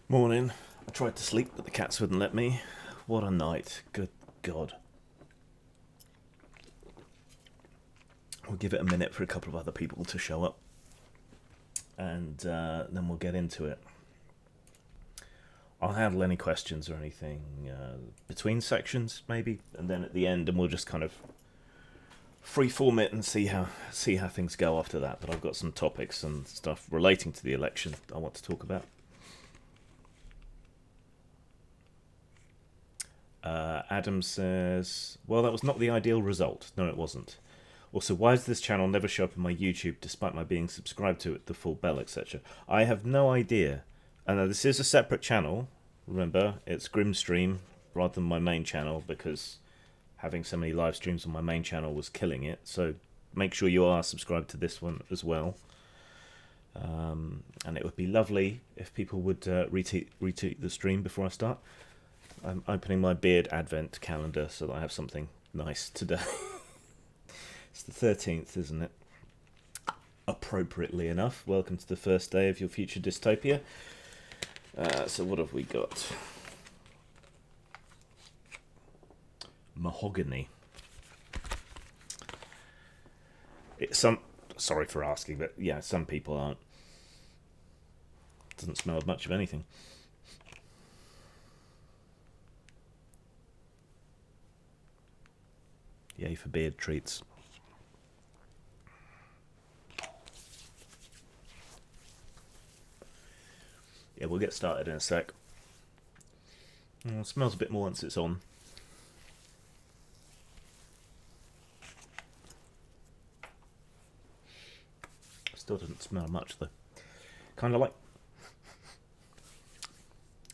Morning. I tried to sleep, but the cats wouldn't let me. What a night. Good God. We'll give it a minute for a couple of other people to show up. And then we'll get into it. I'll handle any questions or anything between sections, maybe. And then at the end, and we'll just kind of freeform it and see how things go after that. But I've got some topics and stuff relating to the election I want to talk about. Adam says, well, that was not the ideal result. No, it wasn't. Also, why does this channel never show up in my YouTube despite my being subscribed to it, the full bell, etc.? I have no idea. And this is a separate channel. Remember, it's Grimstream rather than my main channel because having so many live streams on my main channel was killing it. So make sure you are subscribed to this one as well. And it would be lovely if people would retweet the stream before I start. I'm opening my beard advent calendar so that I have something nice today. It's the 13th, isn't it? Appropriately enough. Welcome to the first day of your future dystopia. So what have we got? Mahogany. Sorry for asking, but yeah, some people aren't. Doesn't smell of much of anything. Yay for beard treats. Yeah, we'll get started in a sec. It smells a bit more once it's on. Still doesn't smell much though. Kind of like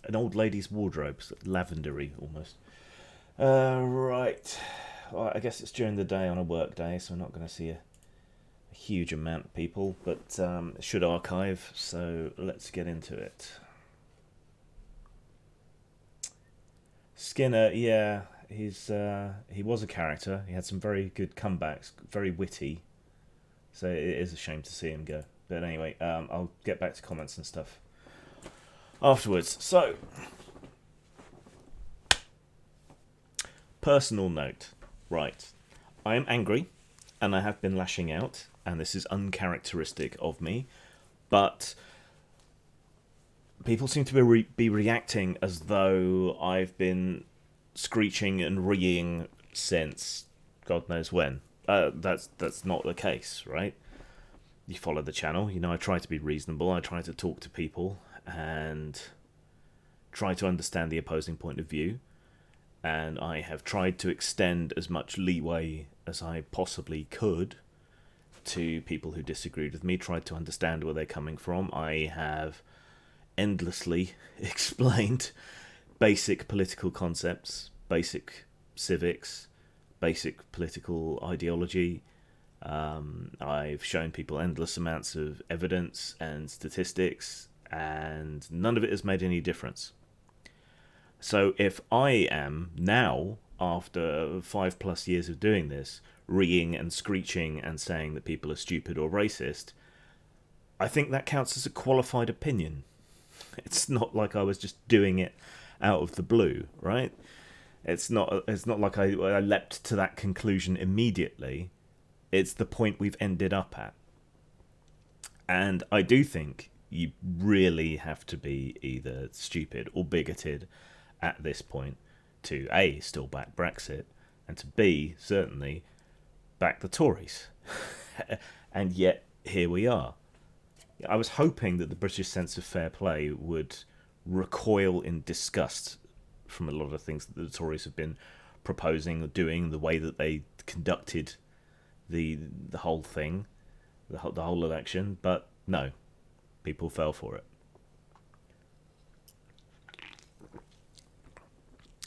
an old lady's wardrobe, lavendery almost. Right. Well, I guess it's during the day on a work day, so we're not going to see a huge amount of people, but it should archive, so let's get into it. Skinner, yeah, he was a character. He had some very good comebacks, very witty, so it is a shame to see him go. But anyway, I'll get back to comments and stuff afterwards. So, personal note. Right, I am angry, and I have been lashing out, and this is uncharacteristic of me, but people seem to be reacting as though I've been screeching and reeing since God knows when. That's not the case, right? You follow the channel, you know I try to be reasonable, I try to talk to people, and try to understand the opposing point of view. and I have tried to extend as much leeway as I possibly could to people who disagreed with me, tried to understand where they're coming from. I have endlessly explained basic political concepts, basic civics, basic political ideology. I've shown people endless amounts of evidence and statistics, and none of it has made any difference. So if I am now, after 5+ years of doing this, reeing and screeching and saying that people are stupid or racist, I think that counts as a qualified opinion. It's not like I was just doing it out of the blue, right? It's not like I leapt to that conclusion immediately. It's the point we've ended up at. And I do think you really have to be either stupid or bigoted at this point to A, still back Brexit, and to B, certainly back the Tories. And yet, here we are. I was hoping that the British sense of fair play would recoil in disgust from a lot of things that the Tories have been proposing or doing, the way that they conducted the whole thing, the whole election, but no, people fell for it.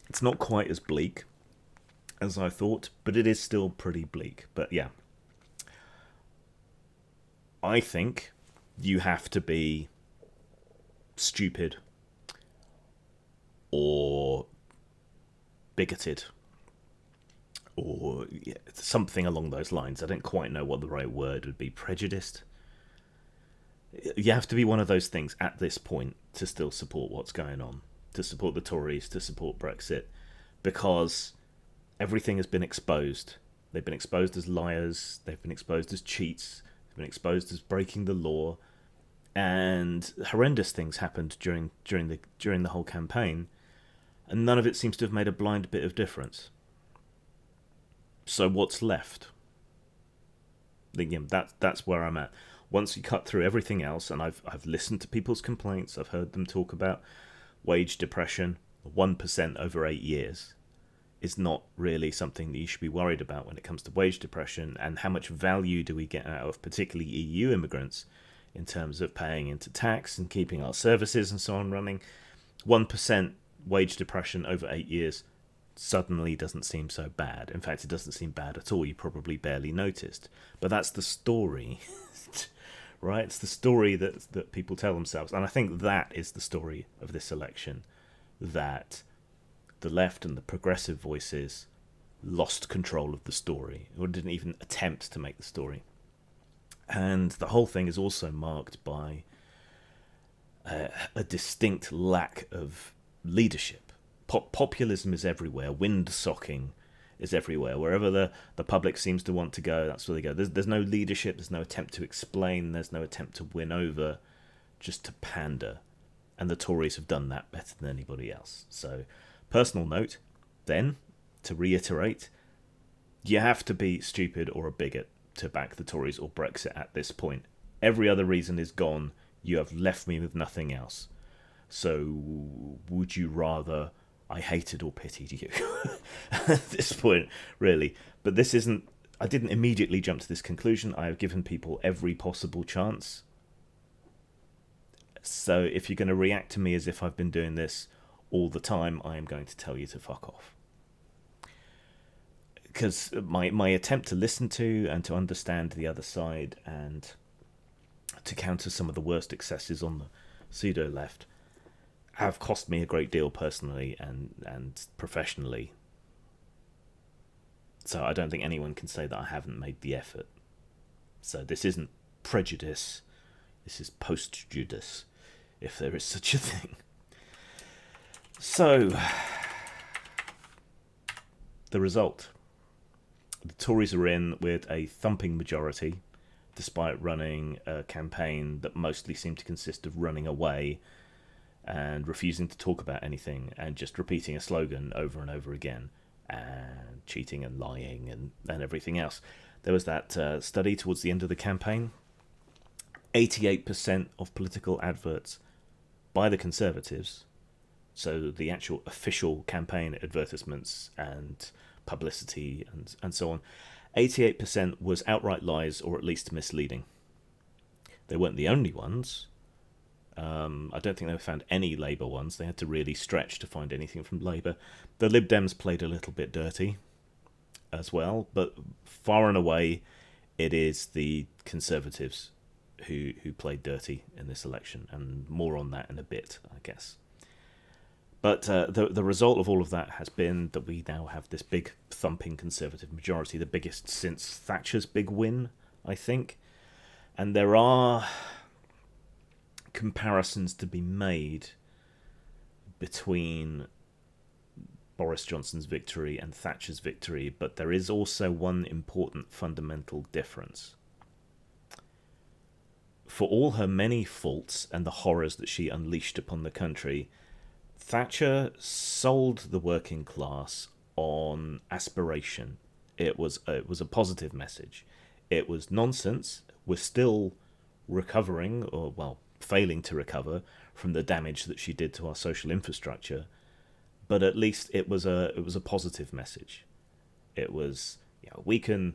It's not quite as bleak as I thought, but it is still pretty bleak. But yeah, I think you have to be stupid or bigoted or something along those lines. I don't quite know what the right word would be. Prejudiced. You have to be one of those things at this point to still support what's going on, to support the Tories, to support Brexit, because everything has been exposed. They've been exposed as liars, they've been exposed as cheats, they've been exposed as breaking the law, and horrendous things happened during the whole campaign, and none of it seems to have made a blind bit of difference. So what's left? Again, that's where I'm at. Once you cut through everything else, and I've listened to people's complaints, I've heard them talk about wage depression. 1% over 8 years is not really something that you should be worried about when it comes to wage depression, and how much value do we get out of particularly EU immigrants in terms of paying into tax and keeping our services and so on running. 1% wage depression over 8 years suddenly doesn't seem so bad. In fact, it doesn't seem bad at all. You probably barely noticed. But that's the story, right? It's the story that people tell themselves. And I think that is the story of this election, that the left and the progressive voices lost control of the story, or didn't even attempt to make the story. And the whole thing is also marked by a distinct lack of leadership. Populism is everywhere. Windsocking is everywhere. Wherever the public seems to want to go, that's where they go. There's no leadership. There's no attempt to explain. There's no attempt to win over, just to pander. And the Tories have done that better than anybody else. So, personal note, then, to reiterate, you have to be stupid or a bigot to back the Tories or Brexit at this point. Every other reason is gone. You have left me with nothing else. So, would you rather I hated or pitied you at this point, really? But this isn't... I didn't immediately jump to this conclusion. I have given people every possible chance. So if you're going to react to me as if I've been doing this all the time, I am going to tell you to fuck off. Because my attempt to listen to and to understand the other side and to counter some of the worst excesses on the pseudo-left have cost me a great deal personally and professionally. So I don't think anyone can say that I haven't made the effort. So this isn't prejudice, this is post-judice, if there is such a thing. So, the result. The Tories are in with a thumping majority, despite running a campaign that mostly seemed to consist of running away and refusing to talk about anything and just repeating a slogan over and over again and cheating and lying and everything else. There was that study towards the end of the campaign. 88% of political adverts by the Conservatives So the actual official campaign advertisements and publicity and so on, 88% was outright lies or at least misleading. They weren't the only ones. I don't think they found any Labour ones. They had to really stretch to find anything from Labour. The Lib Dems played a little bit dirty as well, but far and away it is the Conservatives who played dirty in this election, and more on that in a bit, I guess. But the result of all of that has been that we now have this big thumping Conservative majority, the biggest since Thatcher's big win, I think. And there are comparisons to be made between Boris Johnson's victory and Thatcher's victory, but there is also one important fundamental difference. For all her many faults and the horrors that she unleashed upon the country, Thatcher sold the working class on aspiration. It was a positive message. It was nonsense. We're still recovering, or well, failing to recover from the damage that she did to our social infrastructure. But at least it was a positive message. It was, we can,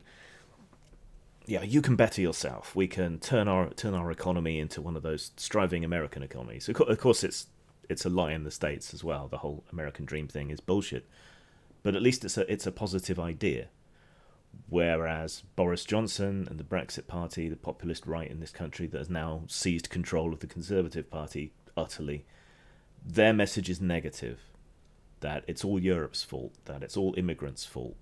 you can better yourself. We can turn our economy into one of those striving American economies. Of course, it's a lie in the States as well. The whole American dream thing is bullshit. But at least it's a positive idea. Whereas Boris Johnson and the Brexit Party, the populist right in this country that has now seized control of the Conservative Party utterly, their message is negative. That it's all Europe's fault, that it's all immigrants' fault.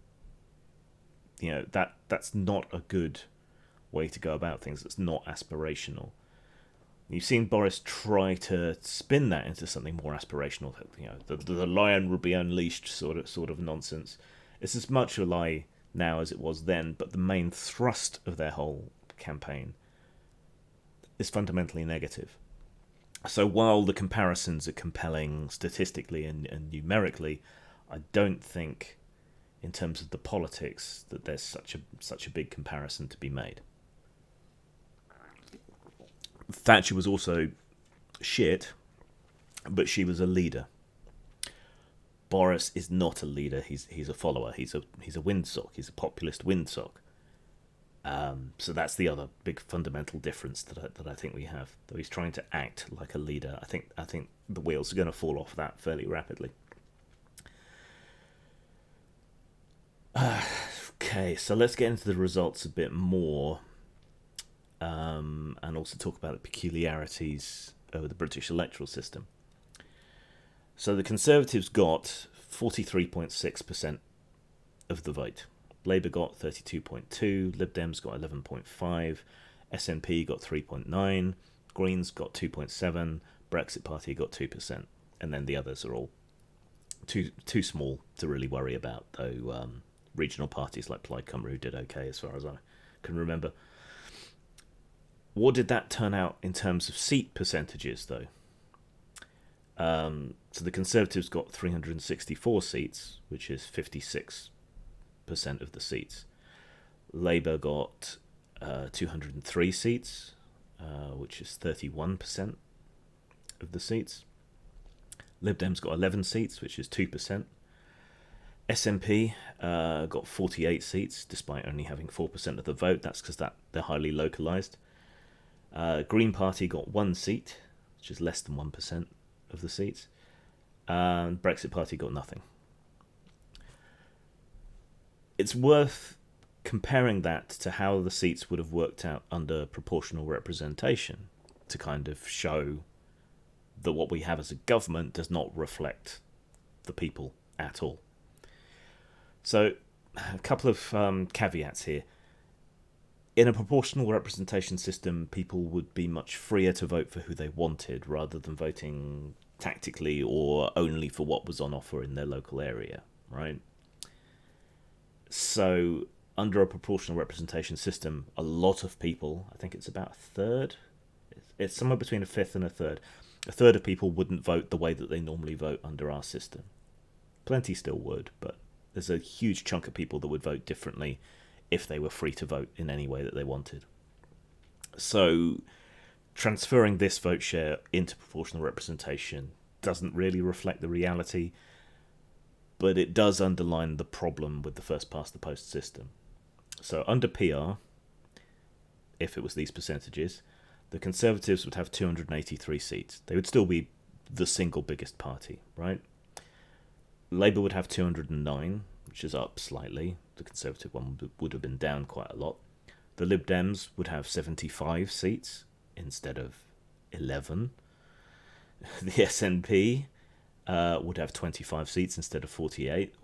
That's not a good way to go about things. It's not aspirational. You've seen Boris try to spin that into something more aspirational. The lion will be unleashed, sort of nonsense. It's as much a lie now as it was then, but the main thrust of their whole campaign is fundamentally negative. So while the comparisons are compelling statistically and numerically, I don't think, in terms of the politics, that there's such a big comparison to be made. Thatcher was also shit, but she was a leader. Boris is not a leader. He's a follower. He's a windsock. He's a populist windsock. So that's the other big fundamental difference that I think we have. Though he's trying to act like a leader, I think the wheels are going to fall off that fairly rapidly. Okay, so let's get into the results a bit more, and also talk about the peculiarities of the British electoral system. So the Conservatives got 43.6% of the vote. Labour got 32.2%, Lib Dems got 11.5%, SNP got 3.9%, Greens got 2.7%, Brexit Party got 2%, and then the others are all too small to really worry about, though regional parties like Plaid Cymru did okay as far as I can remember. What did that turn out in terms of seat percentages, though? So the Conservatives got 364 seats, which is 56% of the seats. Labour got 203 seats, which is 31% of the seats. Lib Dems got 11 seats, which is 2%. SNP got 48 seats, despite only having 4% of the vote. That's because they're highly localised. Green Party got 1 seat, which is less than 1% of the seats. And Brexit Party got nothing. It's worth comparing that to how the seats would have worked out under proportional representation to kind of show that what we have as a government does not reflect the people at all. So, a couple of caveats here. In a proportional representation system, people would be much freer to vote for who they wanted rather than voting tactically or only for what was on offer in their local area, right? So, under a proportional representation system, a lot of people, I think it's about a third, it's somewhere between a fifth and a third of people wouldn't vote the way that they normally vote under our system. Plenty still would, but there's a huge chunk of people that would vote differently if they were free to vote in any way that they wanted. So, transferring this vote share into proportional representation doesn't really reflect the reality, but it does underline the problem with the first past the post system. So under PR, if it was these percentages, the Conservatives would have 283 seats. They would still be the single biggest party, right? Labour would have 209, which is up slightly. The Conservative one would have been down quite a lot. The Lib Dems would have 75 seats instead of 11. The SNP would have 25 seats instead of 48.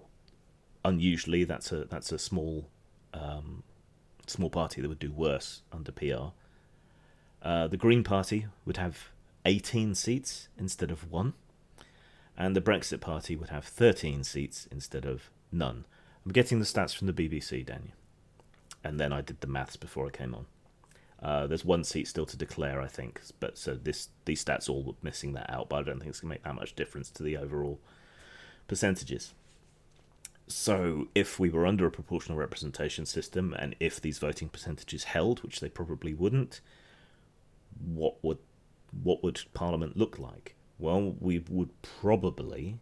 Unusually, that's a small party that would do worse under PR. The Green Party would have 18 seats instead of 1. And the Brexit Party would have 13 seats instead of none. I'm getting the stats from the BBC, Daniel. And then I did the maths before I came on. There's 1 seat still to declare, I think. But so these stats all were missing that out, but I don't think it's going to make that much difference to the overall percentages. So if we were under a proportional representation system, and if these voting percentages held, which they probably wouldn't, what would Parliament look like? Well, we would probably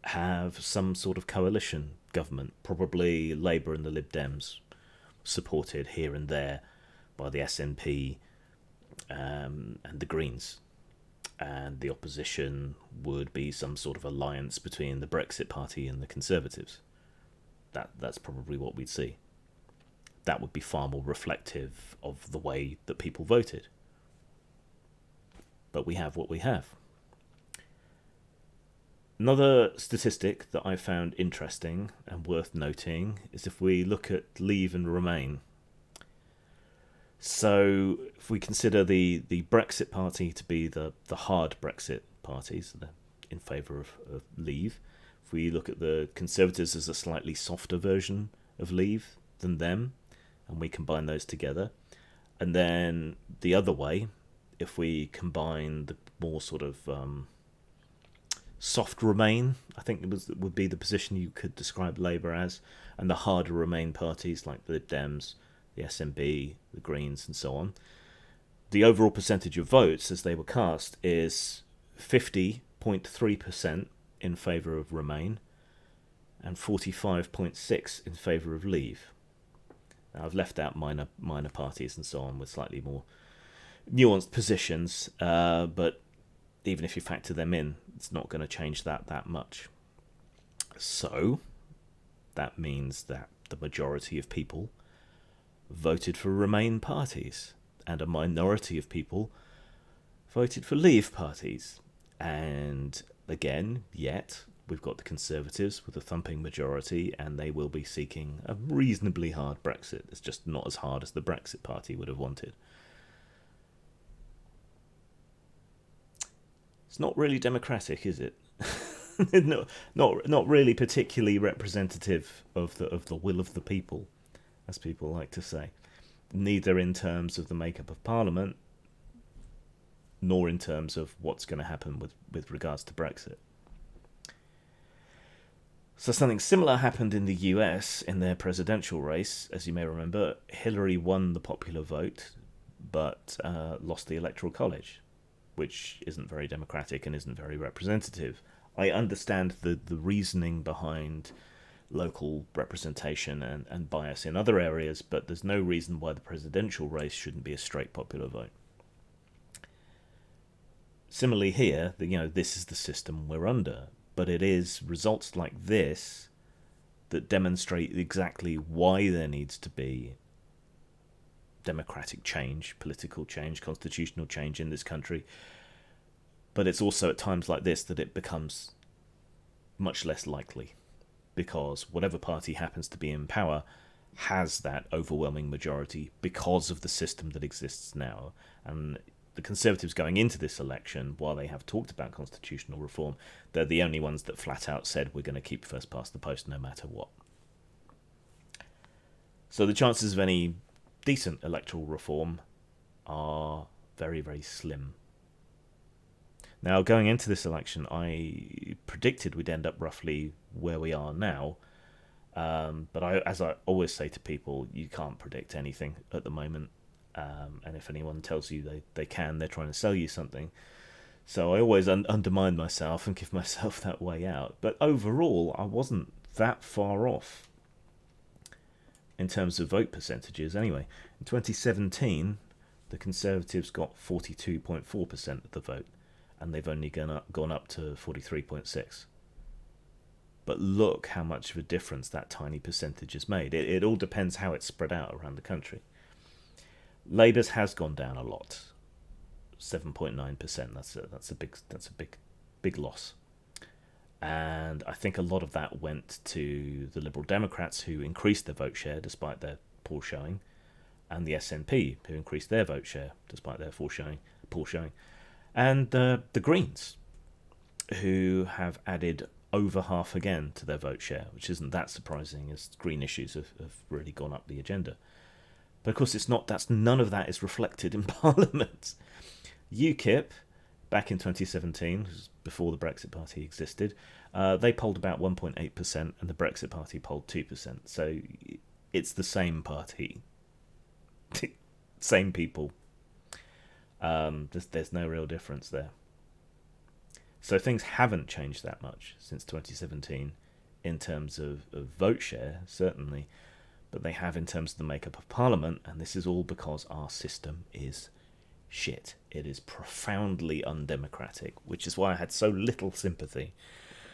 have some sort of coalition government, probably Labour and the Lib Dems, supported here and there by the SNP and the Greens. And the opposition would be some sort of alliance between the Brexit Party and the Conservatives. That's probably what we'd see. That would be far more reflective of the way that people voted. But we have what we have. Another statistic that I found interesting and worth noting is if we look at Leave and Remain. So if we consider the Brexit Party to be the hard Brexit party, so they're in favour of Leave. If we look at the Conservatives as a slightly softer version of Leave than them, and we combine those together. And then the other way, if we combine the more sort of soft Remain, I think would be the position you could describe Labour as, and the harder Remain parties like the Lib Dems, the SNP, the Greens, and so on. The overall percentage of votes as they were cast is 50.3% in favour of Remain and 45.6% in favour of Leave. Now, I've left out minor parties and so on with slightly more nuanced positions, but even if you factor them in, it's not going to change that much. So that means that the majority of people voted for Remain parties, and a minority of people voted for Leave parties. And again, yet, we've got the Conservatives with a thumping majority, and they will be seeking a reasonably hard Brexit. It's just not as hard as the Brexit Party would have wanted. It's not really democratic, is it? No, not really particularly representative of the will of the people, as people like to say. Neither in terms of the makeup of Parliament, nor in terms of what's going to happen with regards to Brexit. So something similar happened in the US in their presidential race. As you may remember, Hillary won the popular vote, but lost the Electoral College, which isn't very democratic and isn't very representative. I understand the reasoning behind local representation and bias in other areas, but there's no reason why the presidential race shouldn't be a straight popular vote. Similarly here, this is the system we're under, but it is results like this that demonstrate exactly why there needs to be democratic change, political change, constitutional change in this country. But it's also at times like this that it becomes much less likely, because whatever party happens to be in power has that overwhelming majority because of the system that exists now. And the Conservatives going into this election, while they have talked about constitutional reform, they're the only ones that flat out said we're going to keep first past the post no matter what. So the chances of any decent electoral reform are very, very slim. Now, going into this election, I predicted we'd end up roughly where we are now. But as I always say to people, you can't predict anything at the moment. And if anyone tells you they can, they're trying to sell you something. So I always undermine myself and give myself that way out. But overall, I wasn't that far off in terms of vote percentages. Anyway, in 2017, the Conservatives got 42.4% of the vote, and they've only gone up to 43.6%. But look how much of a difference that tiny percentage has made. It all depends how it's spread out around the country. Labour's has gone down a lot, 7.9%. That's a big loss. And I think a lot of that went to the Liberal Democrats, who increased their vote share despite their poor showing, and the SNP, who increased their vote share despite their poor showing, and the Greens, who have added over half again to their vote share, which isn't that surprising, as green issues have really gone up the agenda. But of course, it's not. None of that is reflected in Parliament. UKIP, back in 2017, before the Brexit Party existed, they polled about 1.8%, and the Brexit Party polled 2%. So it's the same party, same people. There's no real difference there. So things haven't changed that much since 2017 in terms of vote share, certainly, but they have in terms of the makeup of Parliament, and this is all because our system is shit. It is profoundly undemocratic, which is why I had so little sympathy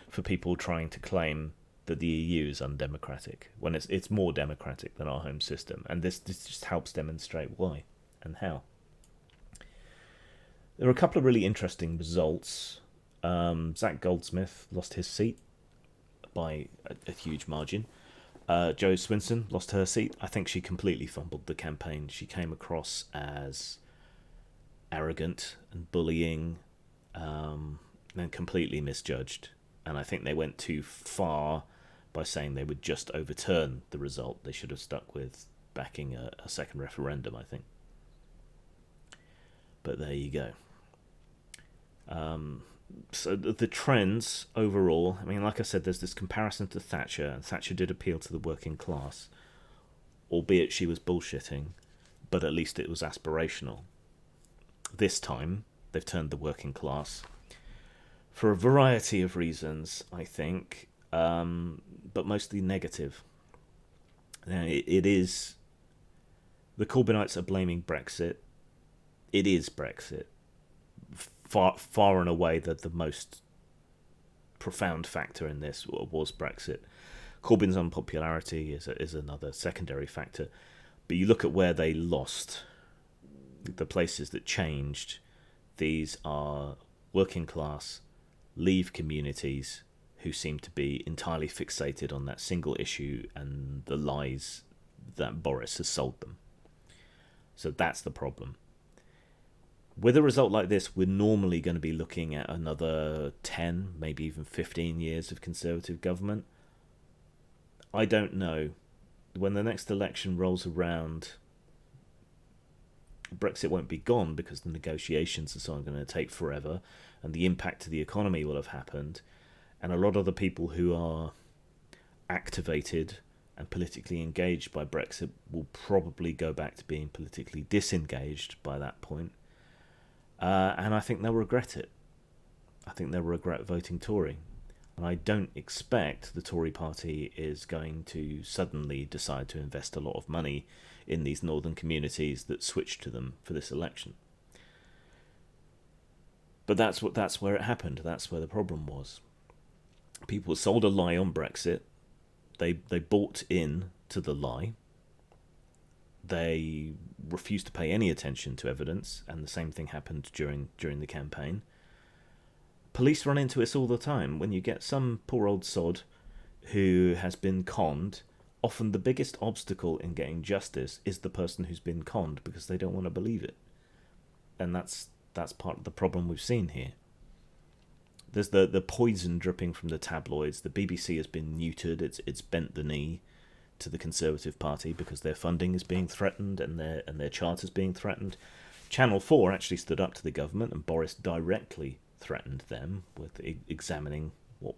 for people trying to claim that the EU is undemocratic, when it's more democratic than our home system, and this just helps demonstrate why and how. There are a couple of really interesting results. Zach Goldsmith lost his seat by a huge margin. Jo Swinson lost her seat. I think she completely fumbled the campaign. She came across as arrogant and bullying, and completely misjudged. And I think they went too far by saying they would just overturn the result. They should have stuck with backing a second referendum, I think. But there you go. So the trends overall, I mean, like I said, there's this comparison to Thatcher, and Thatcher did appeal to the working class, albeit she was bullshitting, but at least it was aspirational. This time, they've turned the working class for a variety of reasons, I think, but mostly negative. Now, it is... The Corbynites are blaming Brexit. It is Brexit. Far and away the most profound factor in this was Brexit. Corbyn's unpopularity is another secondary factor. But you look at where they lost, the places that changed, these are working class, Leave communities who seem to be entirely fixated on that single issue and the lies that Boris has sold them. So that's the problem. With a result like this, we're normally going to be looking at another 10, maybe even 15 years of Conservative government. I don't know. When the next election rolls around, Brexit won't be gone because the negotiations and so on are going to take forever, and the impact to the economy will have happened, and a lot of the people who are activated and politically engaged by Brexit will probably go back to being politically disengaged by that point. And I think they'll regret it. I think they'll regret voting Tory. And I don't expect the Tory party is going to suddenly decide to invest a lot of money in these northern communities that switched to them for this election. But that's where it happened. That's where the problem was. People sold a lie on Brexit. They bought in to the lie. They refused to pay any attention to evidence, and the same thing happened during the campaign. Police run into this all the time. When you get some poor old sod who has been conned, often the biggest obstacle in getting justice is the person who's been conned, because they don't want to believe it. And that's part of the problem we've seen here. There's the poison dripping from the tabloids. The BBC has been neutered. It's bent the knee to the Conservative Party because their funding is being threatened and their charter's being threatened. Channel 4 actually stood up to the government, and Boris directly threatened them with examining what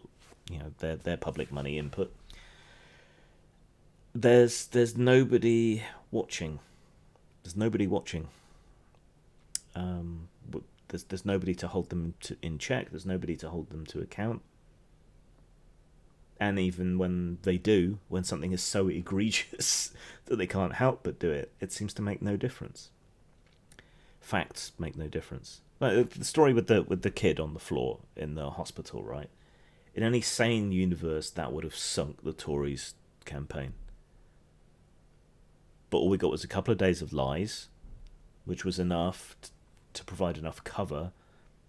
their public money input. There's nobody watching. There's nobody watching. there's nobody to hold them in check. There's nobody to hold them to account. And even when they do, when something is so egregious that they can't help but do it, it seems to make no difference. Facts make no difference. Like the story with the kid on the floor in the hospital, right? In any sane universe, that would have sunk the Tories' campaign. But all we got was a couple of days of lies, which was enough to provide enough cover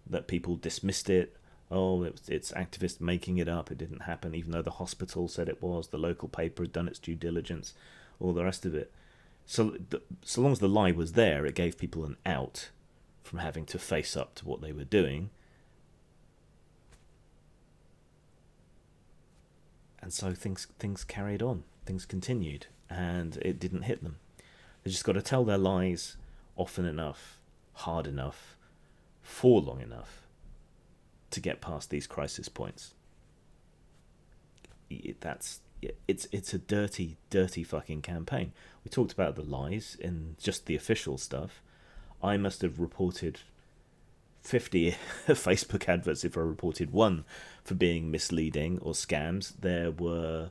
that people dismissed it. Oh, it's activists making it up. It didn't happen, even though the hospital said it was. The local paper had done its due diligence, all the rest of it. So long as the lie was there, it gave people an out from having to face up to what they were doing. And so things carried on. Things continued, and it didn't hit them. They just got to tell their lies often enough, hard enough, for long enough to get past these crisis points. It's a dirty, dirty fucking campaign. We talked about the lies in just the official stuff. I must have reported 50 Facebook adverts if I reported one for being misleading or scams. There were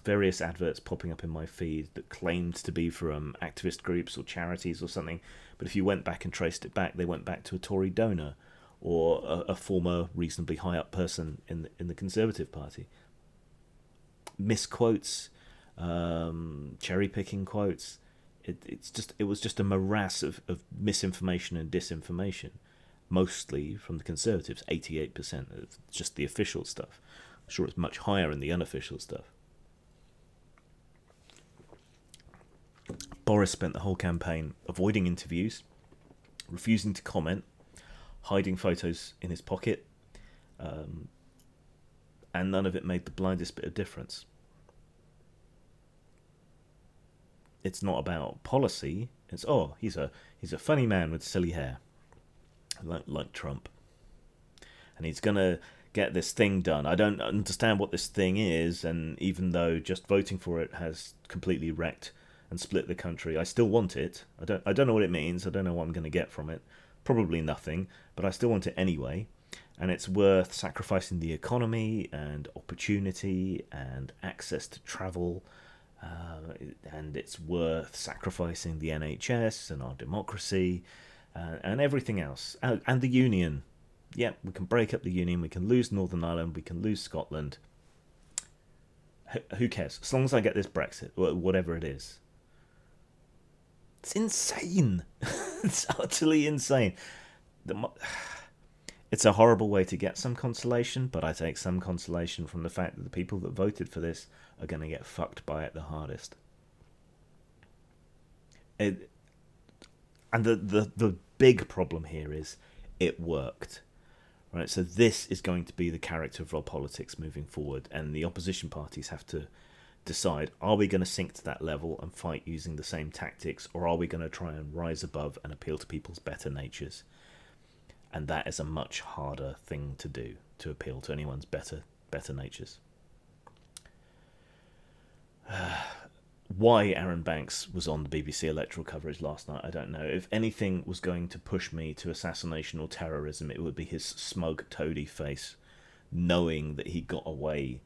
various adverts popping up in my feed that claimed to be from activist groups or charities or something, but if you went back and traced it back, they went back to a Tory donor or a former reasonably high up person in the Conservative Party. Misquotes, cherry picking quotes. It was just a morass of misinformation and disinformation, mostly from the Conservatives. 88% of just the official stuff. I'm sure it's much higher in the unofficial stuff. Boris spent the whole campaign avoiding interviews, refusing to comment, hiding photos in his pocket, and none of it made the blindest bit of difference. It's not about policy. It's he's a funny man with silly hair, like Trump, and he's gonna get this thing done. I don't understand what this thing is, and even though just voting for it has completely wrecked and split the country, I still want it. I don't know what it means. I don't know what I'm going to get from it. Probably nothing, but I still want it anyway. And it's worth sacrificing the economy and opportunity and access to travel, and it's worth sacrificing the NHS and our democracy and everything else, and the union. Yeah, we can break up the union, we can lose Northern Ireland, we can lose Scotland. Who cares? As long as I get this Brexit, whatever it is. It's insane. It's utterly insane. It's a horrible way to get some consolation, but I take some consolation from the fact that the people that voted for this are going to get fucked by it the hardest. And the big problem here is it worked. Right? So this is going to be the character of our politics moving forward, and the opposition parties have to decide, are we going to sink to that level and fight using the same tactics, or are we going to try and rise above and appeal to people's better natures? And that is a much harder thing to do, to appeal to anyone's better natures. Why Aaron Banks was on the BBC electoral coverage last night, I don't know. If anything was going to push me to assassination or terrorism, it would be his smug toady face, knowing that he got away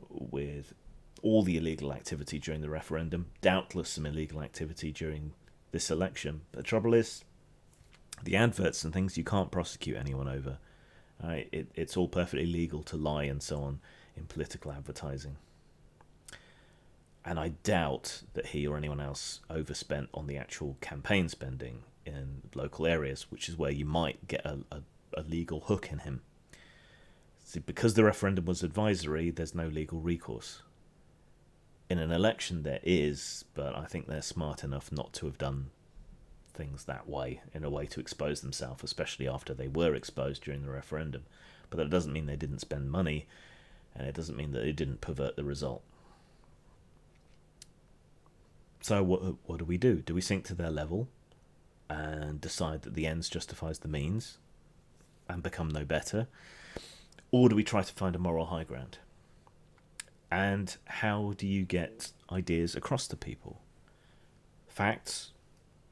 with all the illegal activity during the referendum, doubtless some illegal activity during this election. But the trouble is, the adverts and things you can't prosecute anyone over. It's all perfectly legal to lie and so on in political advertising. And I doubt that he or anyone else overspent on the actual campaign spending in local areas, which is where you might get a legal hook in him. See, because the referendum was advisory, there's no legal recourse. In an election there is, but I think they're smart enough not to have done things that way, in a way to expose themselves, especially after they were exposed during the referendum. But that doesn't mean they didn't spend money, and it doesn't mean that they didn't pervert the result. So what do we do? Do we sink to their level and decide that the ends justifies the means and become no better? Or do we try to find a moral high ground? And how do you get ideas across to people? Facts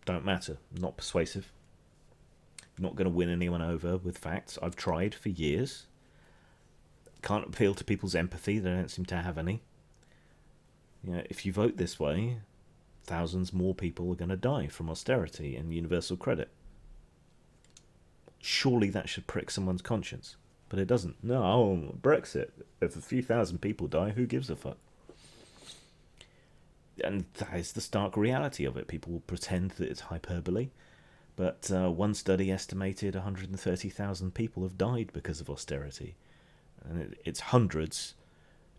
don't matter, not persuasive. Not going to win anyone over with facts. I've tried for years. Can't appeal to people's empathy. They don't seem to have any. If you vote this way, thousands more people are going to die from austerity and universal credit. Surely that should prick someone's conscience. But it doesn't. No, Brexit. If a few thousand people die, who gives a fuck? And that is the stark reality of it. People will pretend that it's hyperbole. But one study estimated 130,000 people have died because of austerity. And it's hundreds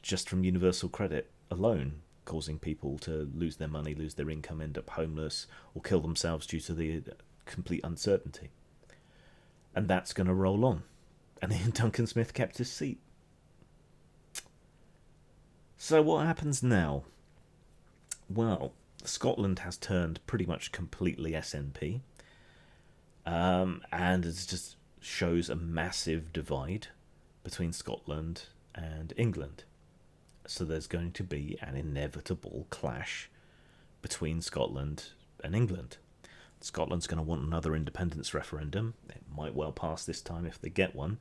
just from universal credit alone, causing people to lose their money, lose their income, end up homeless, or kill themselves due to the complete uncertainty. And that's going to roll on. And Ian Duncan Smith kept his seat. So what happens now? Well, Scotland has turned pretty much completely SNP. And it just shows a massive divide between Scotland and England. So there's going to be an inevitable clash between Scotland and England. Scotland's going to want another independence referendum. It might well pass this time if they get one.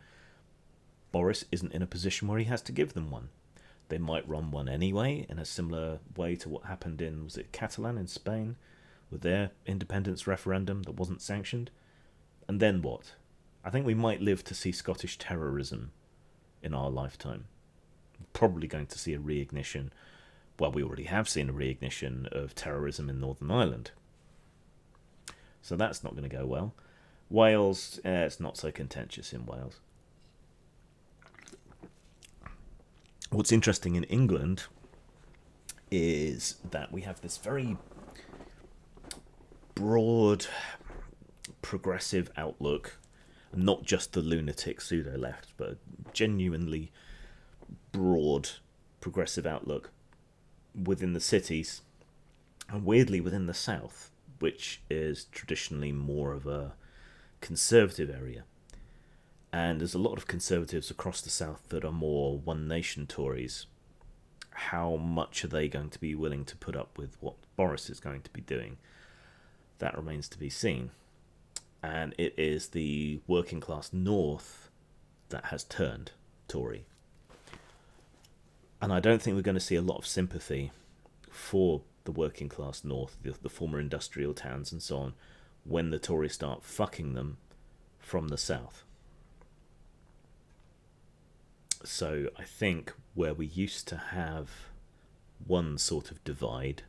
Boris isn't in a position where he has to give them one. They might run one anyway, in a similar way to what happened in, was it Catalan in Spain, with their independence referendum that wasn't sanctioned? And then what? I think we might live to see Scottish terrorism in our lifetime. Probably going to see a reignition. Well, we already have seen a reignition of terrorism in Northern Ireland. So that's not going to go well. Wales, it's not so contentious in Wales. What's interesting in England is that we have this very broad, progressive outlook, not just the lunatic pseudo-left, but a genuinely broad, progressive outlook within the cities, and weirdly within the south, which is traditionally more of a conservative area. And there's a lot of conservatives across the south that are more One Nation Tories. How much are they going to be willing to put up with what Boris is going to be doing? That remains to be seen. And it is the working class north that has turned Tory. And I don't think we're going to see a lot of sympathy for the working class north, the former industrial towns and so on, when the Tories start fucking them from the south. So I think where we used to have one sort of divide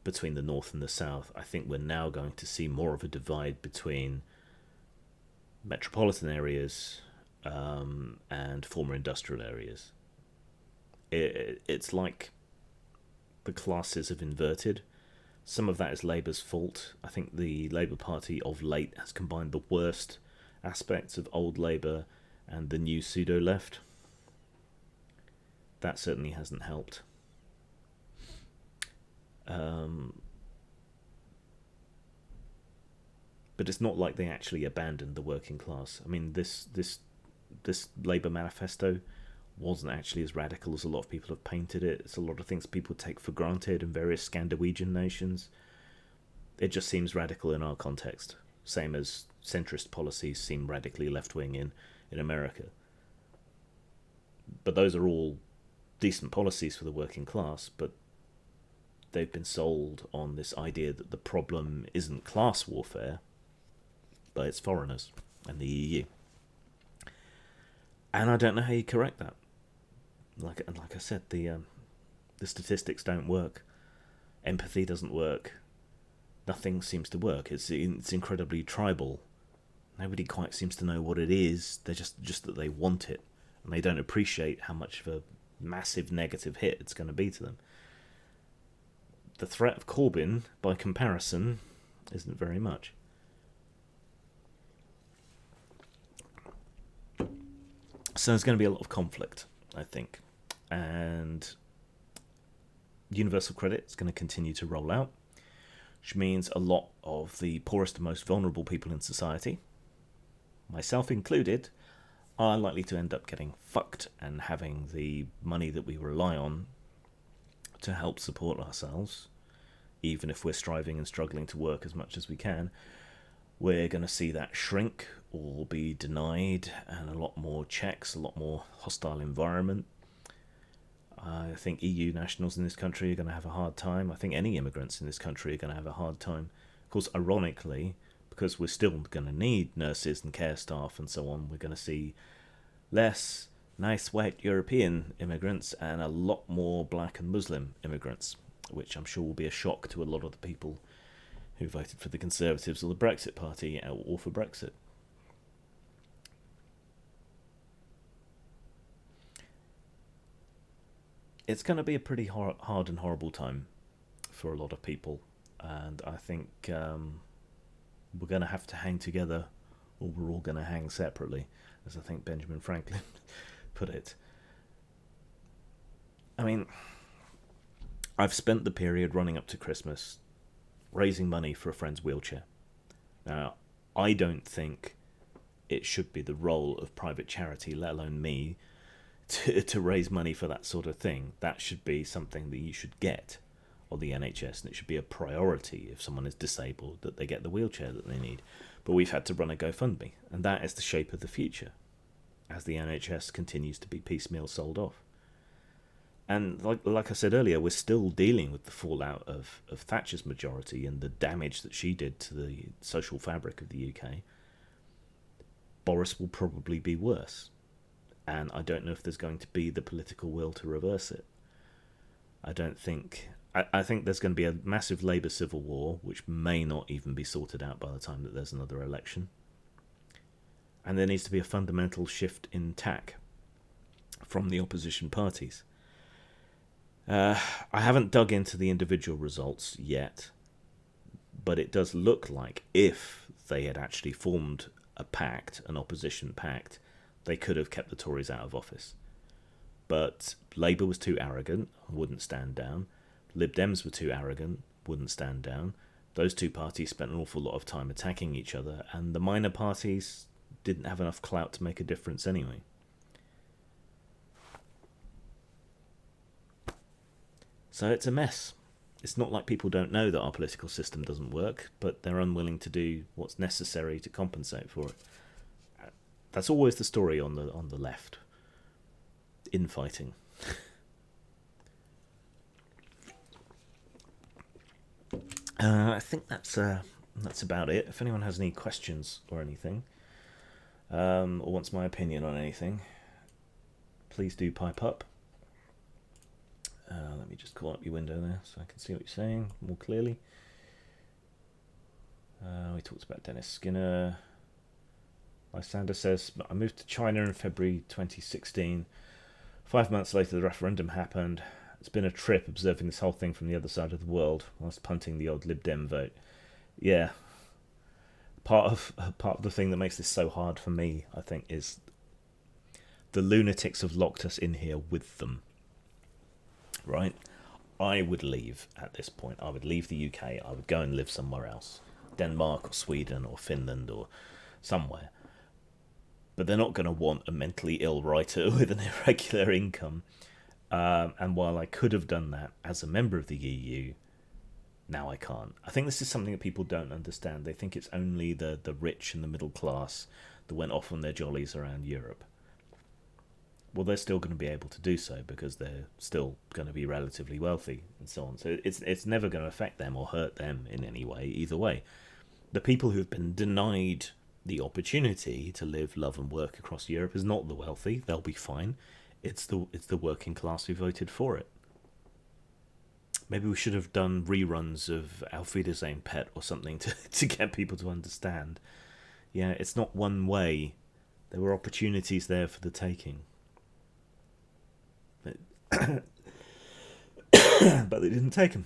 between the north and the south, I think we're now going to see more of a divide between metropolitan areas and former industrial areas. It's like the classes have inverted. Some of that is Labour's fault. I think the Labour Party of late has combined the worst aspects of old Labour and the new pseudo-left. That certainly hasn't helped. But it's not like they actually abandoned the working class. I mean, this Labour manifesto wasn't actually as radical as a lot of people have painted it. It's a lot of things people take for granted in various Scandinavian nations. It just seems radical in our context. Same as centrist policies seem radically left-wing in America. But those are all decent policies for the working class, but they've been sold on this idea that the problem isn't class warfare, but it's foreigners and the EU. And I don't know how you correct that. Like I said, the statistics don't work. Empathy doesn't work. Nothing seems to work. It's incredibly tribal. Nobody quite seems to know what it is. They're just that they want it, and they don't appreciate how much of a massive negative hit it's going to be to them. The threat of Corbyn, by comparison, isn't very much. So there's going to be a lot of conflict, I think. And universal credit is going to continue to roll out, which means a lot of the poorest and most vulnerable people in society, myself included, are likely to end up getting fucked and having the money that we rely on to help support ourselves, even if we're striving and struggling to work as much as we can, We're going to see that shrink or be denied, and a lot more checks, a lot more hostile environment. I think EU nationals in this country are going to have a hard time. I think any immigrants in this country are going to have a hard time. Of course, ironically, because we're still going to need nurses and care staff and so on, we're going to see less nice white European immigrants and a lot more black and Muslim immigrants, which I'm sure will be a shock to a lot of the people who voted for the Conservatives or the Brexit Party or for Brexit. It's going to be a pretty hard and horrible time for a lot of people, and I think we're going to have to hang together, or we're all going to hang separately, as I think Benjamin Franklin put it. I mean, I've spent the period running up to Christmas raising money for a friend's wheelchair. Now, I don't think it should be the role of private charity, let alone me, to raise money for that sort of thing. That should be something that you should get on the NHS, and it should be a priority if someone is disabled that they get the wheelchair that they need. But we've had to run a GoFundMe, and that is the shape of the future as the NHS continues to be piecemeal sold off. And like I said earlier, we're still dealing with the fallout of Thatcher's majority and the damage that she did to the social fabric of the UK. Boris will probably be worse. And I don't know if there's going to be the political will to reverse it. I think there's going to be a massive Labour civil war, which may not even be sorted out by the time that there's another election. And there needs to be a fundamental shift in tack from the opposition parties. I haven't dug into the individual results yet, but it does look like if they had actually formed a pact, an opposition pact, they could have kept the Tories out of office. But Labour was too arrogant, wouldn't stand down. Lib Dems were too arrogant, wouldn't stand down. Those two parties spent an awful lot of time attacking each other, and the minor parties didn't have enough clout to make a difference anyway. So it's a mess. It's not like people don't know that our political system doesn't work, but they're unwilling to do what's necessary to compensate for it. That's always the story on the left. Infighting. I think that's about it. If anyone has any questions or anything, or wants my opinion on anything, please do pipe up. Let me just call up your window there so I can see what you're saying more clearly. We talked about Dennis Skinner. Lysander says, I moved to China in February 2016. 5 months later, the referendum happened. It's been a trip observing this whole thing from the other side of the world whilst punting the odd Lib Dem vote. Yeah. Part of the thing that makes this so hard for me, I think, is the lunatics have locked us in here with them. Right? I would leave at this point. I would leave the UK. I would go and live somewhere else. Denmark or Sweden or Finland or somewhere. But they're not going to want a mentally ill writer with an irregular income. And while I could have done that as a member of the EU, now I can't. I think this is something that people don't understand. They think it's only the rich and the middle class that went off on their jollies around Europe. Well, they're still going to be able to do so because they're still going to be relatively wealthy and so on. So it's never going to affect them or hurt them in any way, either way. The people who've been denied the opportunity to live, love and work across Europe is not the wealthy. They'll be fine. It's the working class who voted for it. Maybe we should have done reruns of Auf Wiedersehen Pet or something to get people to understand. Yeah, it's not one way. There were opportunities there for the taking. But they didn't take them.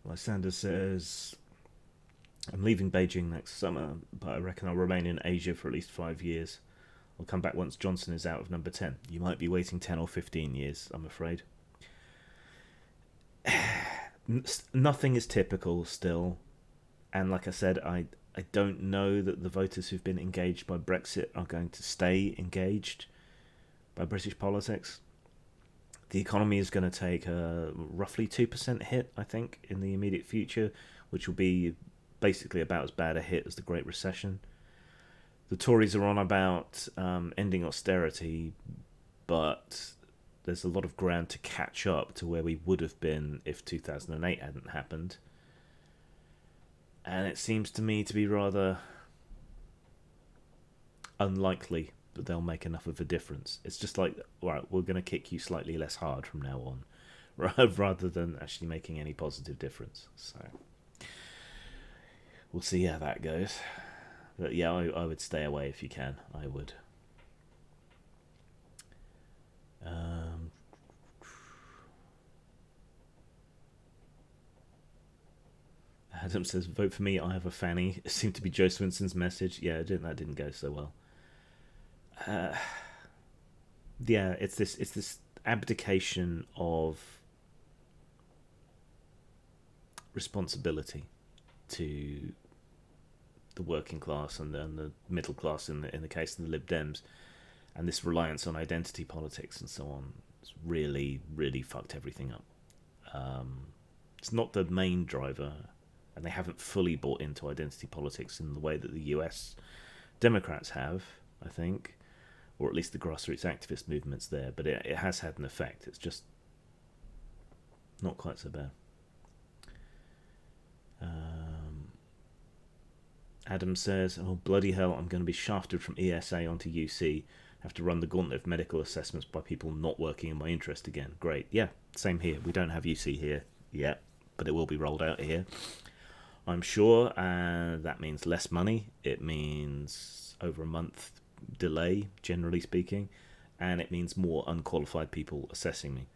Lysander says, I'm leaving Beijing next summer, but I reckon I'll remain in Asia for at least 5 years. I'll come back once Johnson is out of number 10. You might be waiting 10 or 15 years, I'm afraid. Nothing is typical still. And like I said, I don't know that the voters who've been engaged by Brexit are going to stay engaged by British politics. The economy is going to take a roughly 2% hit, I think, in the immediate future, which will be basically about as bad a hit as the Great Recession. The Tories are on about ending austerity, but there's a lot of ground to catch up to where we would have been if 2008 hadn't happened. And it seems to me to be rather unlikely that they'll make enough of a difference. It's just like, right, we're going to kick you slightly less hard from now on, rather than actually making any positive difference. So we'll see how that goes. But yeah, I would stay away if you can. I would. Adam says, vote for me, I have a fanny. It seemed to be Joe Swinson's message. Yeah, that didn't go so well. Yeah, it's this abdication of responsibility to the working class and the middle class in the case of the Lib Dems, and this reliance on identity politics and so on. It's really, really fucked everything up. It's not the main driver, and they haven't fully bought into identity politics in the way that the US Democrats have, I think, or at least the grassroots activist movement's there, but it has had an effect. It's just not quite so bad. Adam says, oh bloody hell, I'm going to be shafted from ESA onto UC, have to run the gauntlet of medical assessments by people not working in my interest again. Great. Yeah, same here. We don't have UC here yet, but it will be rolled out here, I'm sure, and that means less money. It means over a month delay, generally speaking, and it means more unqualified people assessing me.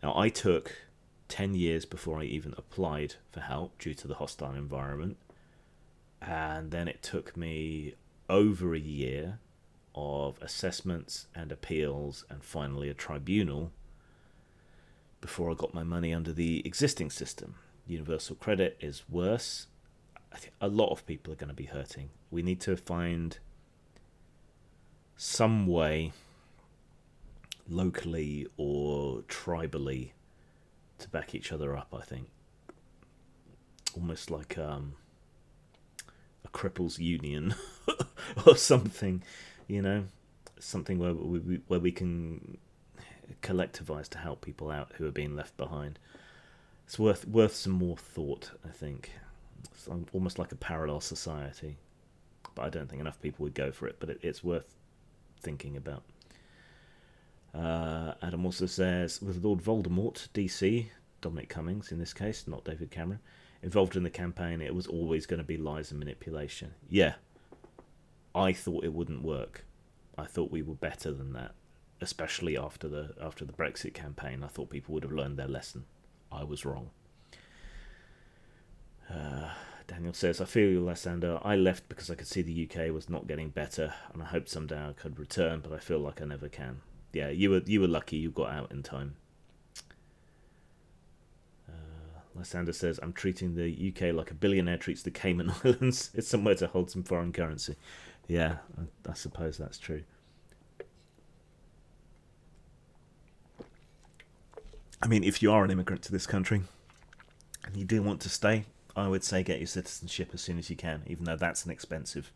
Now, I took 10 years before I even applied for help due to the hostile environment, and then it took me over a year of assessments and appeals and finally a tribunal before I got my money under the existing system. Universal credit is worse. I think a lot of people are going to be hurting. We need to find some way, locally or tribally, to back each other up, I think. Almost like a cripples union or something, something where we can collectivize to help people out who are being left behind. It's worth some more thought, I think. It's almost like a parallel society, but I don't think enough people would go for it, but it's worth thinking about. Adam also says, with Lord Voldemort, DC, Dominic Cummings in this case, not David Cameron, involved in the campaign, it was always going to be lies and manipulation. Yeah, I thought it wouldn't work. I thought we were better than that, especially after the Brexit campaign. I thought people would have learned their lesson. I was wrong. Daniel says, I feel you, Lysander. I left because I could see the UK was not getting better, and I hoped someday I could return, but I feel like I never can. Yeah, you were lucky you got out in time. Lysander says, I'm treating the UK like a billionaire treats the Cayman Islands. It's somewhere to hold some foreign currency. Yeah, I suppose that's true. I mean, if you are an immigrant to this country and you do want to stay, I would say get your citizenship as soon as you can, even though that's an expensive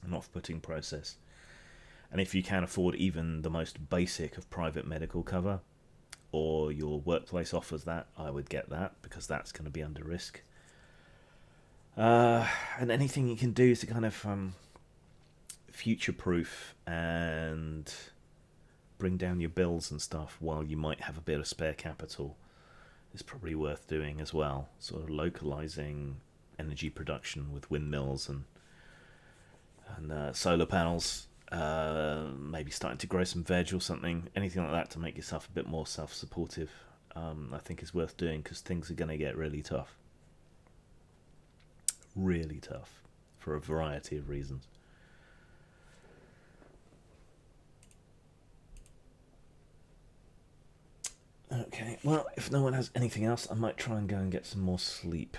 and off-putting process. And if you can afford even the most basic of private medical cover, or your workplace offers that, I would get that, because that's going to be under risk. And anything you can do to kind of future-proof and bring down your bills and stuff while you might have a bit of spare capital is probably worth doing as well. Sort of localizing energy production with windmills and solar panels. Maybe starting to grow some veg or something, anything like that to make yourself a bit more self-supportive, I think is worth doing, because things are going to get really tough for a variety of reasons. Okay, well, if no one has anything else, I might try and go and get some more sleep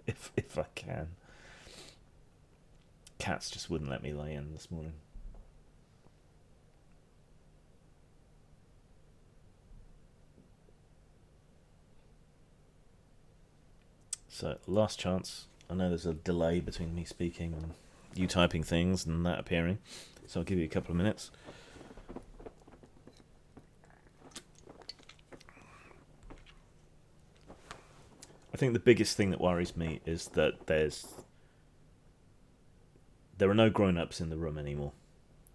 if I can. Cats just wouldn't let me lay in this morning. So, last chance. I know there's a delay between me speaking and you typing things and that appearing, so I'll give you a couple of minutes. I think the biggest thing that worries me is that there are no grown-ups in the room anymore.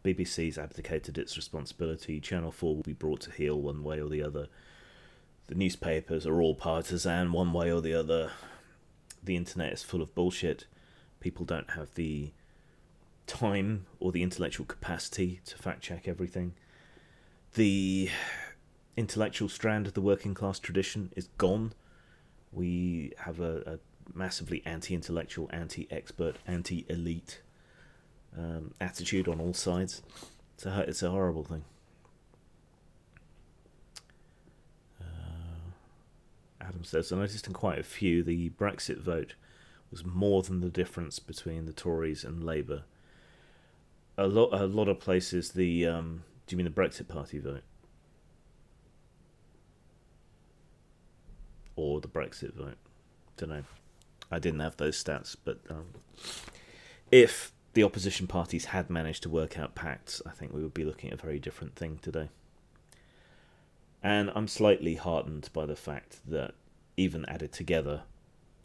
BBC's abdicated its responsibility. Channel 4 will be brought to heel one way or the other. The newspapers are all partisan one way or the other. The internet is full of bullshit. People don't have the time or the intellectual capacity to fact-check everything. The intellectual strand of the working class tradition is gone. We have a massively anti-intellectual, anti-expert, anti-elite attitude on all sides. It's a horrible thing. Adam says, I noticed in quite a few the Brexit vote was more than the difference between the Tories and Labour. A lot of places, do you mean the Brexit Party vote? Or the Brexit vote? Don't know. I didn't have those stats, but if the opposition parties had managed to work out pacts, I think we would be looking at a very different thing today. And I'm slightly heartened by the fact that even added together,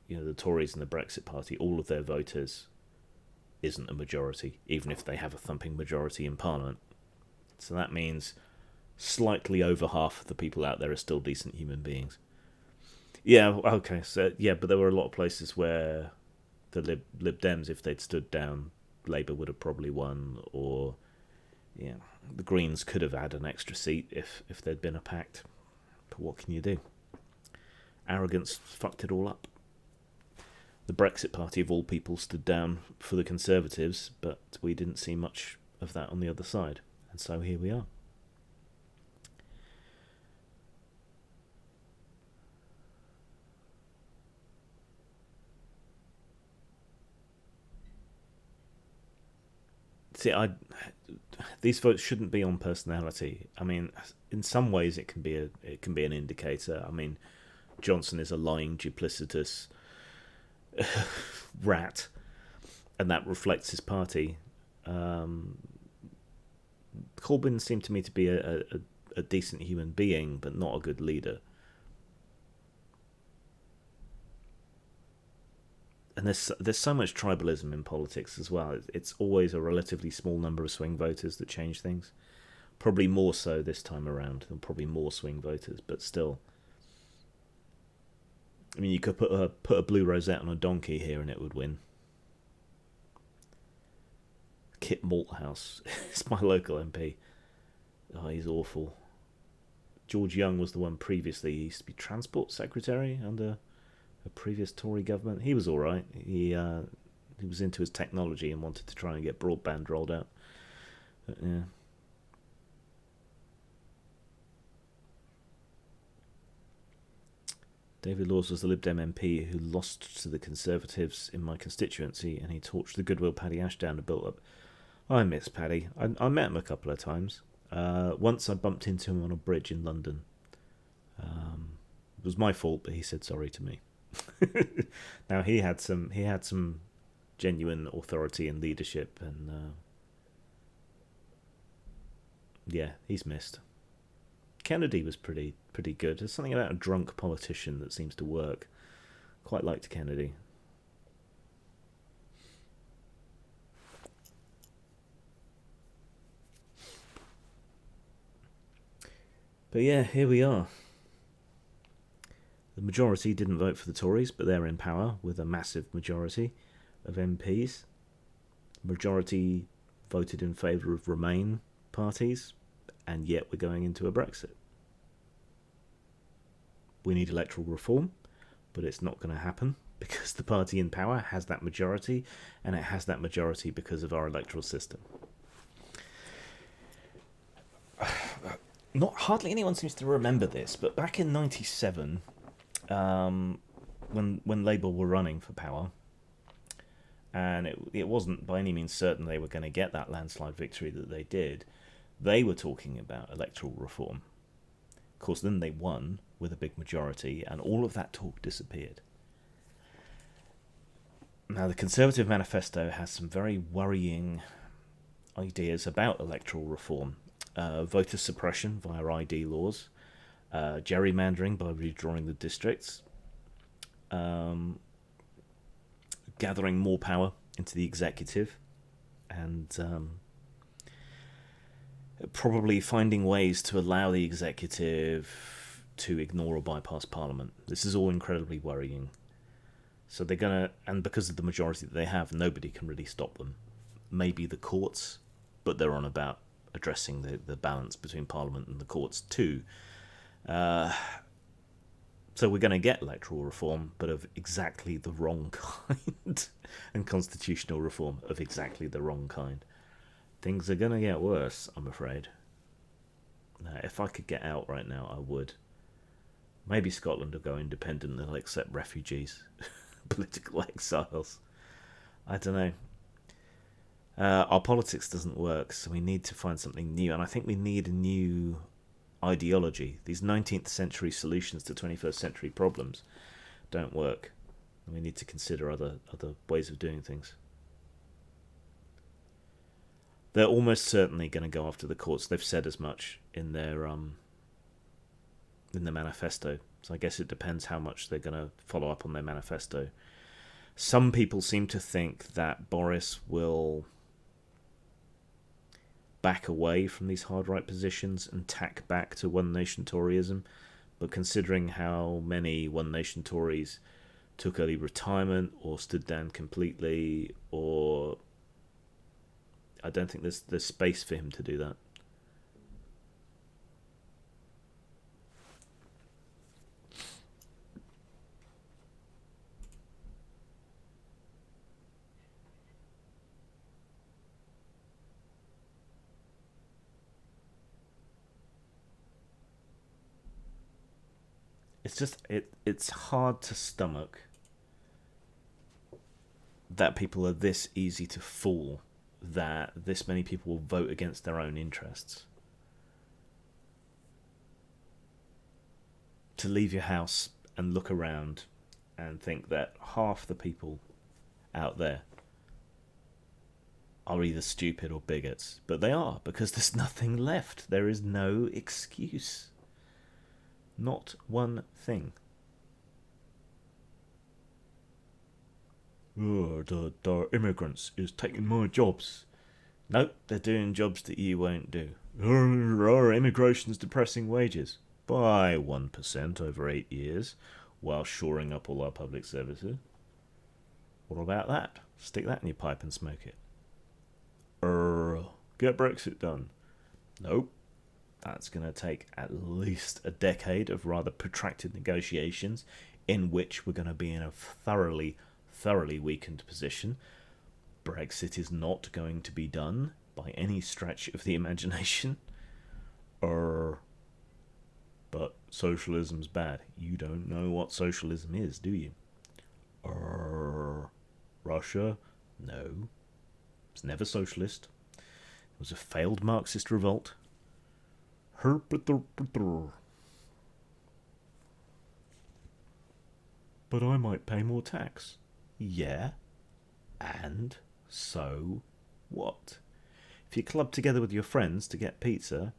the Tories and the Brexit Party, all of their voters isn't a majority, even if they have a thumping majority in Parliament. So that means slightly over half of the people out there are still decent human beings. Yeah, okay, so yeah, but there were a lot of places where the Lib Dems, if they'd stood down, Labour would have probably won, or the Greens could have had an extra seat if there'd been a pact. But what can you do? Arrogance fucked it all up. The Brexit Party, of all people, stood down for the Conservatives, but we didn't see much of that on the other side. And so here we are. See, these votes shouldn't be on personality. I mean, in some ways, it can be an indicator. I mean, Johnson is a lying, duplicitous rat, and that reflects his party. Corbyn seemed to me to be a decent human being, but not a good leader. And there's so much tribalism in politics as well. It's always a relatively small number of swing voters that change things. Probably more so this time around. Than probably more swing voters, but still. I mean, you could put a blue rosette on a donkey here and it would win. Kit Malthouse is my local MP. Oh, he's awful. George Young was the one previously. He used to be Transport Secretary under a previous Tory government. He was all right. He was into his technology and wanted to try and get broadband rolled out. But, yeah. David Laws was the Lib Dem MP who lost to the Conservatives in my constituency, and he torched the goodwill Paddy Ashdown had built up. I miss Paddy. I met him a couple of times. Once I bumped into him on a bridge in London. It was my fault, but he said sorry to me. Now he had some genuine authority and leadership, and yeah, he's missed. Kennedy was pretty good. There's something about a drunk politician that seems to work. Quite liked Kennedy. But yeah, here we are. The majority didn't vote for the Tories, but they're in power with a massive majority of MPs. Majority voted in favour of Remain parties, and yet we're going into a Brexit. We need electoral reform, but it's not going to happen because the party in power has that majority, and it has that majority because of our electoral system. Hardly anyone seems to remember this, but back in '97, when Labour were running for power, and it wasn't by any means certain they were going to get that landslide victory that they did, they were talking about electoral reform. Of course, then they won with a big majority, and all of that talk disappeared. Now, the Conservative Manifesto has some very worrying ideas about electoral reform. Voter suppression via ID laws, gerrymandering by redrawing the districts, gathering more power into the executive, and probably finding ways to allow the executive to ignore or bypass Parliament. This is all incredibly worrying. So they're going to, and because of the majority that they have, nobody can really stop them. Maybe the courts, but they're on about addressing the balance between Parliament and the courts too. So we're going to get electoral reform, but of exactly the wrong kind, and constitutional reform of exactly the wrong kind. Things are going to get worse, I'm afraid. If I could get out right now, I would. Maybe Scotland will go independent and they'll accept refugees, political exiles. I don't know. Our politics doesn't work, so we need to find something new, and I think we need a new ideology. These 19th century solutions to 21st century problems don't work. We need to consider other ways of doing things. They're almost certainly going to go after the courts. They've said as much in their manifesto. So I guess it depends how much they're going to follow up on their manifesto. Some people seem to think that Boris will back away from these hard right positions and tack back to One Nation Toryism. But considering how many One Nation Tories took early retirement or stood down completely, or I don't think there's space for him to do that. It's just it's hard to stomach that people are this easy to fool, that this many people will vote against their own interests. To leave your house and look around and think that half the people out there are either stupid or bigots, but they are, because there's nothing left. There is no excuse. Not one thing. Oh, the immigrants is taking my jobs. Nope, they're doing jobs that you won't do. Our immigration's depressing wages by 1% over 8 years, while shoring up all our public services. What about that? Stick that in your pipe and smoke it. Get Brexit done. Nope. That's going to take at least a decade of rather protracted negotiations, in which we're going to be in a thoroughly weakened position. Brexit is not going to be done by any stretch of the imagination. But socialism's bad. You don't know what socialism is, do you? Russia? No. It's never socialist. It was a failed Marxist revolt. But I might pay more tax. Yeah. And so what? If you club together with your friends to get pizza,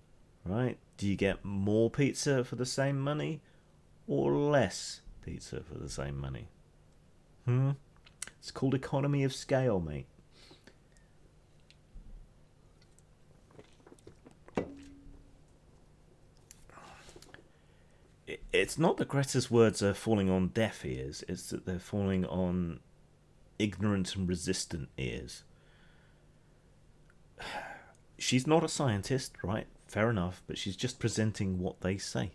right, do you get more pizza for the same money or less pizza for the same money? It's called economy of scale, mate. It's not that Greta's words are falling on deaf ears, it's that they're falling on ignorant and resistant ears. She's not a scientist, right? Fair enough, but she's just presenting what they say.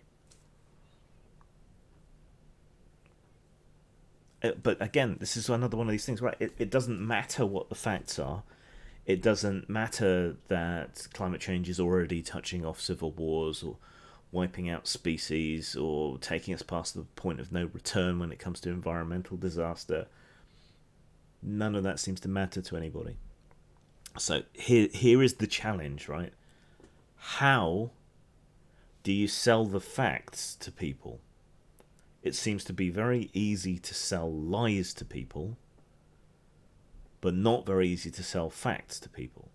But again, this is another one of these things, right? It doesn't matter what the facts are. It doesn't matter that climate change is already touching off civil wars or wiping out species or taking us past the point of no return when it comes to environmental disaster. None of that seems to matter to anybody. So here is the challenge, right? How do you sell the facts to people? It seems to be very easy to sell lies to people, but not very easy to sell facts to people.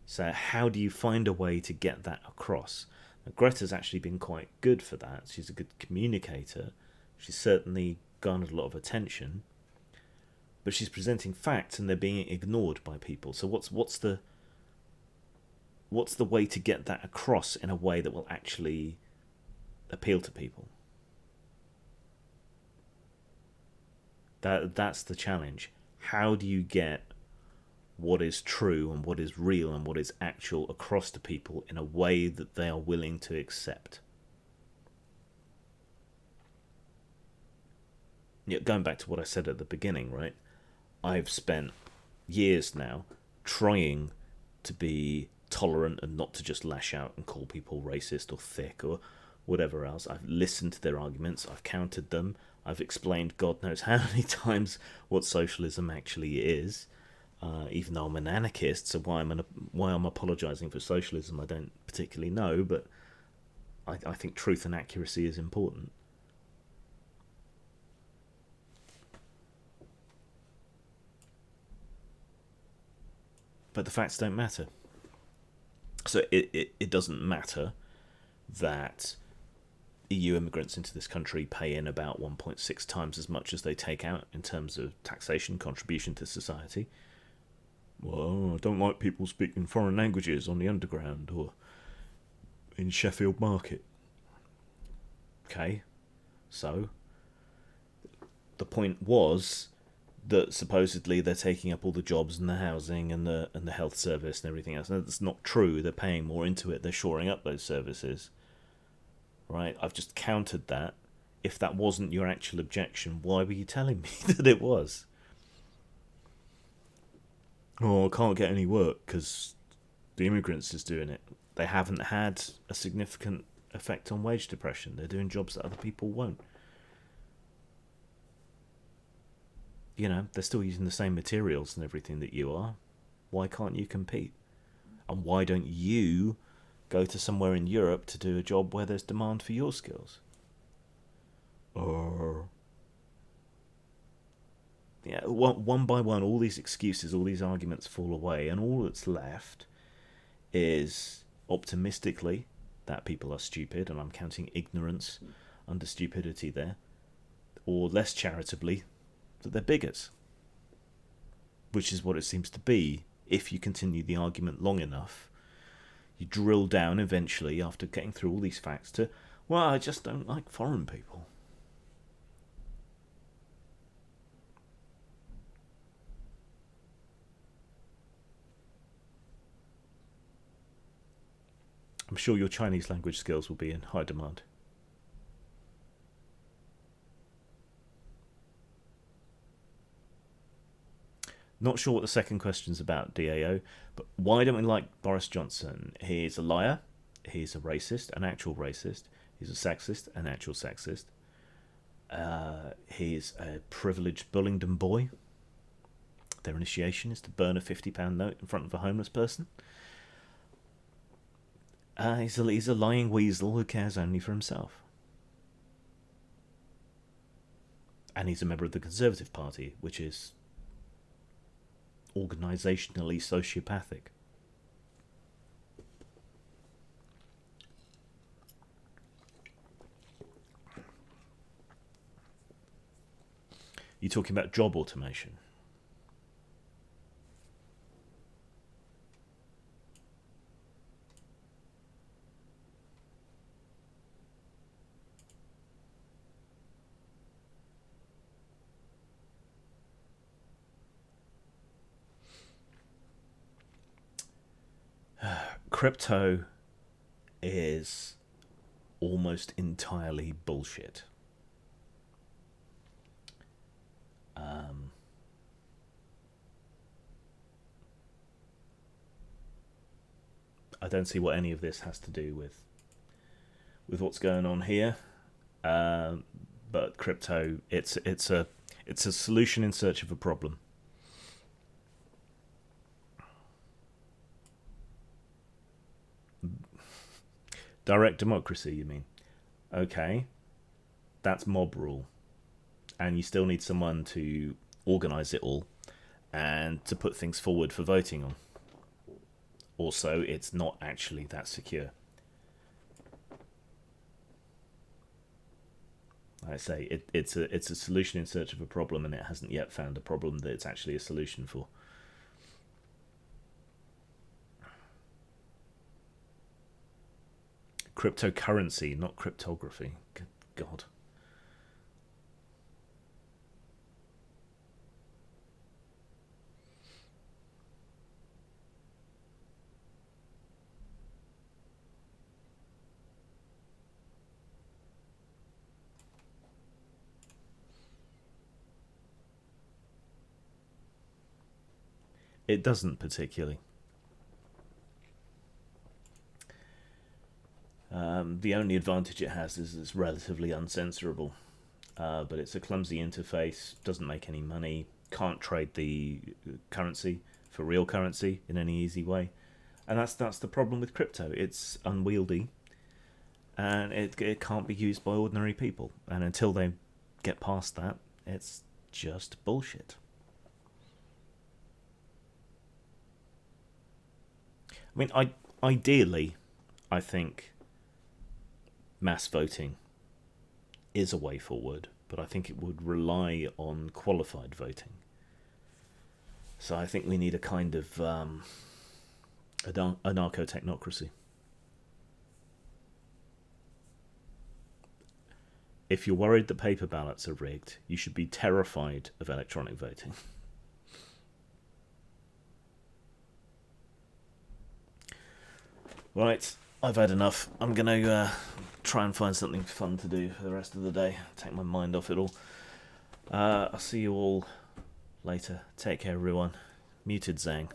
So how do you find a way to get that across? Now, Greta's actually been quite good for that. She's a good communicator. She's certainly garnered a lot of attention, but she's presenting facts and they're being ignored by people. So what's the way to get that across in a way that will actually appeal to people? That's the challenge. How do you get what is true and what is real and what is actual across to people in a way that they are willing to accept? Yeah, going back to what I said at the beginning, right? I've spent years now trying to be tolerant and not to just lash out and call people racist or thick or whatever else. I've listened to their arguments, I've countered them, I've explained God knows how many times what socialism actually is. Even though I'm an anarchist, so why I'm apologising for socialism, I don't particularly know, but I think truth and accuracy is important. But the facts don't matter. So it doesn't matter that EU immigrants into this country pay in about 1.6 times as much as they take out in terms of taxation contribution to society. Well, I don't like people speaking foreign languages on the underground or in Sheffield Market. Okay, so the point was that supposedly they're taking up all the jobs and the housing and the health service and everything else. And that's not true. They're paying more into it. They're shoring up those services. Right? I've just countered that. If that wasn't your actual objection, why were you telling me that it was? Oh, I can't get any work because the immigrants is doing it. They haven't had a significant effect on wage depression. They're doing jobs that other people won't. You know, they're still using the same materials and everything that you are. Why can't you compete? And why don't you go to somewhere in Europe to do a job where there's demand for your skills? Or yeah, one by one, all these excuses, all these arguments fall away, and all that's left is optimistically that people are stupid, and I'm counting ignorance under stupidity there, or less charitably that they're bigots, which is what it seems to be. If you continue the argument long enough, you drill down eventually after getting through all these facts to, well, I just don't like foreign people. I'm sure your Chinese language skills will be in high demand. Not sure what the second question's about, DAO, but why don't we like Boris Johnson? He's a liar, he's a racist, an actual racist, he's a sexist, an actual sexist, he's a privileged Bullingdon boy. Their initiation is to burn a £50 note in front of a homeless person. He's a lying weasel who cares only for himself. And he's a member of the Conservative Party, which is organisationally sociopathic. You're talking about job automation. Crypto is almost entirely bullshit. I don't see what any of this has to do with what's going on here. But crypto, it's a solution in search of a problem. Direct democracy, you mean? Okay, that's mob rule, and you still need someone to organise it all. and to put things forward for voting on. Also, it's not actually that secure. Like I say, it's a solution in search of a problem, and it hasn't yet found a problem that it's actually a solution for. Cryptocurrency, not cryptography. Good God. It doesn't particularly. The only advantage it has is it's relatively uncensorable, but it's a clumsy interface, doesn't make any money, can't trade the currency for real currency in any easy way, and that's the problem with crypto. It's unwieldy, and it can't be used by ordinary people, and until they get past that, it's just bullshit. I mean, ideally, I think mass voting is a way forward, but I think it would rely on qualified voting. So I think we need a kind of anarcho-technocracy. If you're worried that paper ballots are rigged, you should be terrified of electronic voting. Right, I've had enough. I'm going to try and find something fun to do for the rest of the day. Take my mind off it all. I'll see you all later. Take care, everyone. Muted Zang.